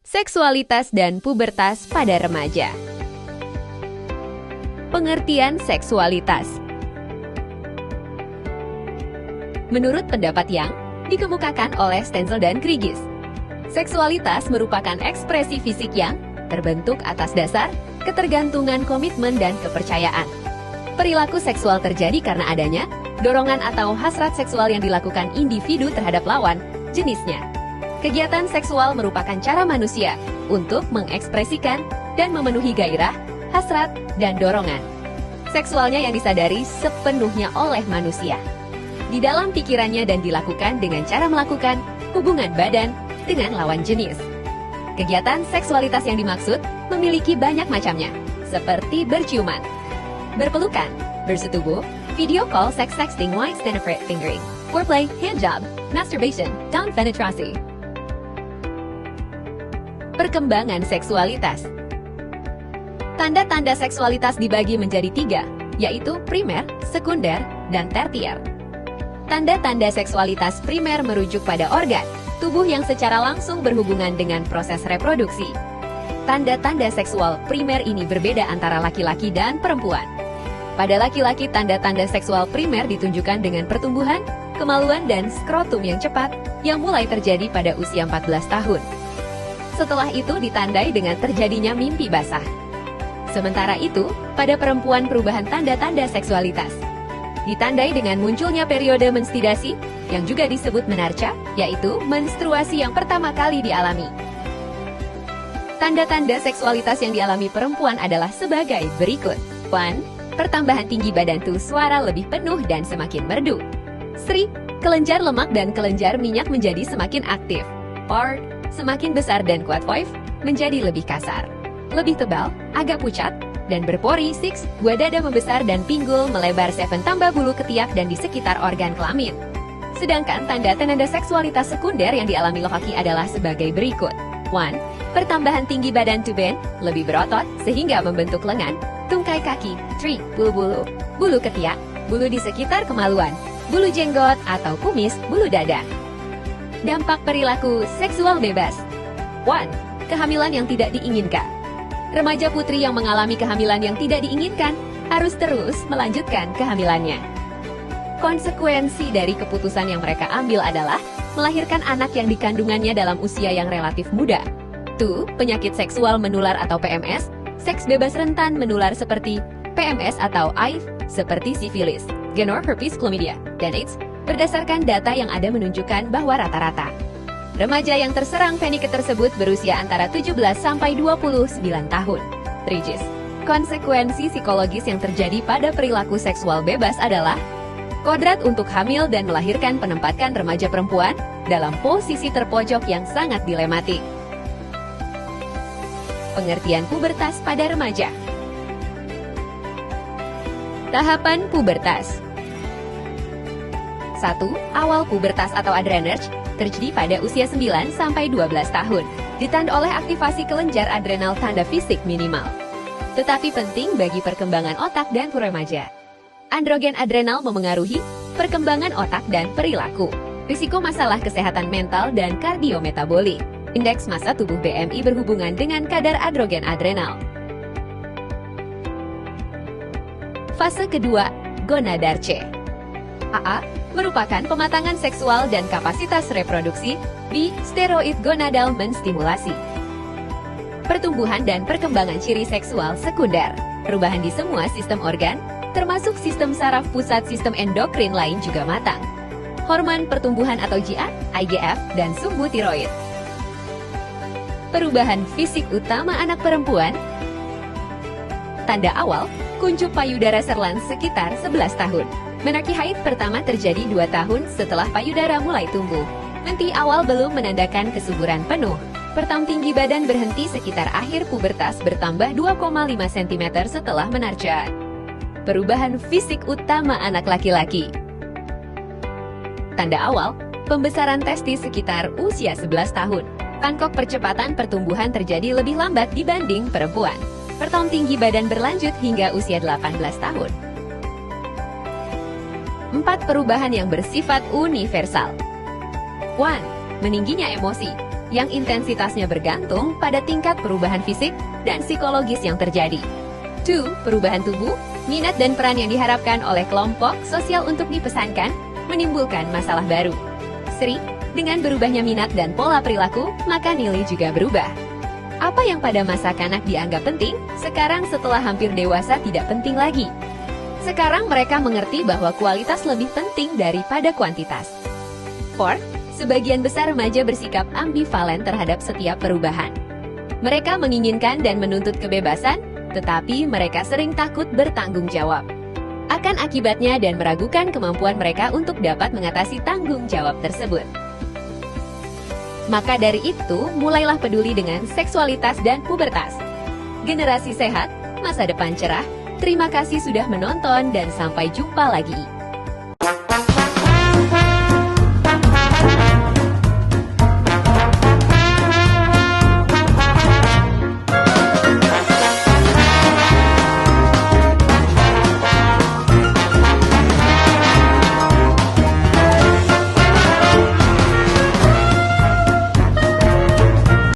Seksualitas dan pubertas pada remaja. Pengertian seksualitas. Menurut pendapat yang dikemukakan oleh Stenzel dan Krigis, seksualitas merupakan ekspresi fisik yang terbentuk atas dasar ketergantungan, komitmen, dan kepercayaan. Perilaku seksual terjadi karena adanya dorongan atau hasrat seksual yang dilakukan individu terhadap lawan jenisnya. Kegiatan seksual merupakan cara manusia untuk mengekspresikan dan memenuhi gairah, hasrat, dan dorongan seksualnya yang disadari sepenuhnya oleh manusia di dalam pikirannya dan dilakukan dengan cara melakukan hubungan badan dengan lawan jenis. Kegiatan seksualitas yang dimaksud memiliki banyak macamnya, seperti berciuman, berpelukan, bersetubuh, video call, sex sexting, wine, stenograph, fingering, foreplay, handjob, masturbation, dan penetrasi. Perkembangan seksualitas. Tanda-tanda seksualitas dibagi menjadi 3, yaitu primer, sekunder, dan tertier. Tanda-tanda seksualitas primer merujuk pada organ tubuh yang secara langsung berhubungan dengan proses reproduksi. Tanda-tanda seksual primer ini berbeda antara laki-laki dan perempuan. Pada laki-laki, tanda-tanda seksual primer ditunjukkan dengan pertumbuhan, kemaluan, dan skrotum yang cepat yang mulai terjadi pada usia 14 tahun. Setelah itu ditandai dengan terjadinya mimpi basah. Sementara itu, pada perempuan perubahan tanda-tanda seksualitas ditandai dengan munculnya periode menstruasi yang juga disebut menarca, yaitu menstruasi yang pertama kali dialami. Tanda-tanda seksualitas yang dialami perempuan adalah sebagai berikut. 1. Pertambahan tinggi badan tuh, suara lebih penuh dan semakin merdu. 3. Kelenjar lemak dan kelenjar minyak menjadi semakin aktif. 4. Semakin besar dan kuat. 5. Menjadi lebih kasar, lebih tebal, agak pucat, dan berpori. 6. Buah dada membesar dan pinggul melebar. 7. Tambah bulu ketiak dan di sekitar organ kelamin. Sedangkan tanda-tanda seksualitas sekunder yang dialami lelaki adalah sebagai berikut. 1. Pertambahan tinggi badan to bend, lebih berotot sehingga membentuk lengan, tungkai kaki. 3. Bulu-bulu, bulu ketiak, bulu di sekitar kemaluan, bulu jenggot atau kumis, bulu dada. Dampak perilaku seksual bebas. 1. Kehamilan yang tidak diinginkan. Remaja putri yang mengalami kehamilan yang tidak diinginkan harus terus melanjutkan kehamilannya. Konsekuensi dari keputusan yang mereka ambil adalah melahirkan anak yang dikandungannya dalam usia yang relatif muda. 2. Penyakit seksual menular atau PMS. Seks bebas rentan menular seperti PMS atau AIDS, seperti sifilis, gonorrhea, herpes, chlamydia, dan AIDS. Berdasarkan data yang ada menunjukkan bahwa rata-rata remaja yang terserang penyakit tersebut berusia antara 17 sampai 29 tahun. 3. Konsekuensi psikologis yang terjadi pada perilaku seksual bebas adalah kodrat untuk hamil dan melahirkan penempatan remaja perempuan dalam posisi terpojok yang sangat dilematik. Pengertian pubertas pada remaja. Tahapan pubertas. 1. Awal pubertas atau adrenerge terjadi pada usia 9 sampai 12 tahun. Ditandai oleh aktivasi kelenjar adrenal tanda fisik minimal, tetapi penting bagi perkembangan otak dan remaja. Androgen adrenal memengaruhi perkembangan otak dan perilaku. Risiko masalah kesehatan mental dan kardiometabolik. Indeks massa tubuh BMI berhubungan dengan kadar androgen adrenal. Fase kedua, gonadarche. AA merupakan pematangan seksual dan kapasitas reproduksi. B. Steroid gonadal menstimulasi pertumbuhan dan perkembangan ciri seksual sekunder. Perubahan di semua sistem organ, termasuk sistem saraf pusat, sistem endokrin lain juga matang. Hormon pertumbuhan atau GA, IGF, dan sumbu tiroid. Perubahan fisik utama anak perempuan. Tanda awal, kuncup payudara serlan sekitar 11 tahun. Menarki haid pertama terjadi 2 tahun setelah payudara mulai tumbuh. Menti awal belum menandakan kesuburan penuh. Pertam tinggi badan berhenti sekitar akhir pubertas, bertambah 2,5 cm setelah menarca. Perubahan fisik utama anak laki-laki. Tanda awal, pembesaran testis sekitar usia 11 tahun. Tangkok percepatan pertumbuhan terjadi lebih lambat dibanding perempuan. Pertam tinggi badan berlanjut hingga usia 18 tahun. 4. Perubahan yang bersifat universal. 1. Meningginya emosi. yang intensitasnya bergantung pada tingkat perubahan fisik dan psikologis yang terjadi. 2. Perubahan tubuh, minat dan peran yang diharapkan oleh kelompok sosial untuk dipesankan menimbulkan masalah baru. 3. Dengan berubahnya minat dan pola perilaku, maka nilai juga berubah. Apa yang pada masa kanak dianggap penting, sekarang setelah hampir dewasa tidak penting lagi. Sekarang mereka mengerti bahwa kualitas lebih penting daripada kuantitas. 4. Sebagian besar remaja bersikap ambivalen terhadap setiap perubahan. Mereka menginginkan dan menuntut kebebasan, tetapi mereka sering takut bertanggung jawab akan akibatnya dan meragukan kemampuan mereka untuk dapat mengatasi tanggung jawab tersebut. Maka dari itu, mulailah peduli dengan seksualitas dan pubertas. Generasi sehat, masa depan cerah. Terima kasih sudah menonton dan sampai jumpa lagi.